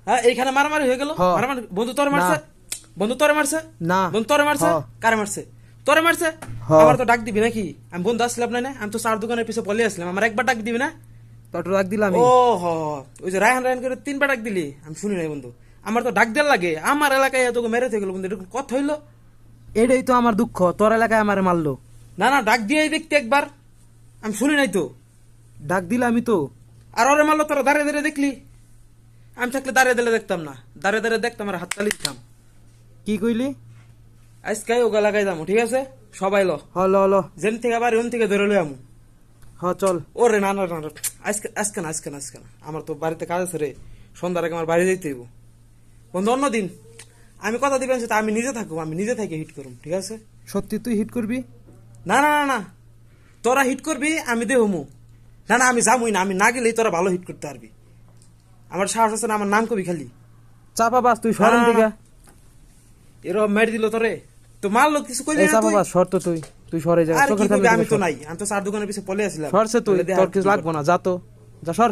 হ্যাঁ এইখানে মারামারি হয়ে গেল। হ। মারামারি বন্ধু তোরে মারছে? বন্ধু তোরে মারছে? না। বন্ধু তোরে মারছে? হ। কারে মারছে? তোরে মারছে? হ। আমার তো ডাক দিবি নাকি? আমি বন্ধু আসলাম না, আমি তো চার দোকানের পিছে পলে আসলাম, আমার একবার ডাক দিবি না? তোর ডাক দিলাম ও হ হ, ওই যে রায়হান রায়হান করে তিনবার ডাক দিলি, আমি শুনি নাই বন্ধু। আমার তো ডাক দেওয়ার লাগে, আমার এলাকায় তোকে মেরে থেকে গেল বন্ধু, এরকম কথা হইলো? এটাই তো আমার দুঃখ, তোর এলাকায় আমারে মারলো। না না, ডাক দিয়েই দেখতে একবার, আমি শুনি নাই তো। ডাক দিলামই তো। আর ওরে মারলো তোরা দাঁড়িয়ে দাঁড়িয়ে দেখলি? আমি থাকলে দাঁড়িয়ে দাঁড়িয়ে দেখতাম না, দাঁড়িয়ে দাঁড়িয়ে দেখতাম আর হাততালি দিতাম। কি কইলি? আজকাই ওগা লাগাই যাবো, ঠিক আছে? সবাই ল, হল হল। যেন থেকে আবার ওন থেকে ধরে লই আমু। হ চল। ওরে না না না না, আজকে আজকে না আজকে না আজকে না, আমার তো বাড়িতে কাজ আছে রে, সন্ধ্যার আগে আমার বাড়ি যাইতে হইব বন্ধু। অন্যদিন আমি কথা দিবেন সেটা আমি নিজে থাকবো, আমি নিজে থেকে হিট করুম, ঠিক আছে? সত্যি তুই হিট করবি? না না না না, তোরা হিট করবি আমি দেহমু। না না, আমি যাবই না, আমি না গেলেই তোরা ভালো হিট করতে পারবি। আমার সাহস আছে না, আমার নাম কবি খালি। চাপাবাস তুই সরেন না, না, দিকা। এরকম মেরে দিল তোরে, তো মারলো কিছু কইলি এই না তুই? চাপাবাস সর তো তুই, তুই সরে যা। আর কি চোখের কইবি, সামনে আমি থেকে তো সর। নাই, আমি তো চার দোকানের পিছে পলে আসলাম। সরছে তুই, বলে দে তোর আর কিছু কি লাগবো করতে। না, যা তো, যা সর।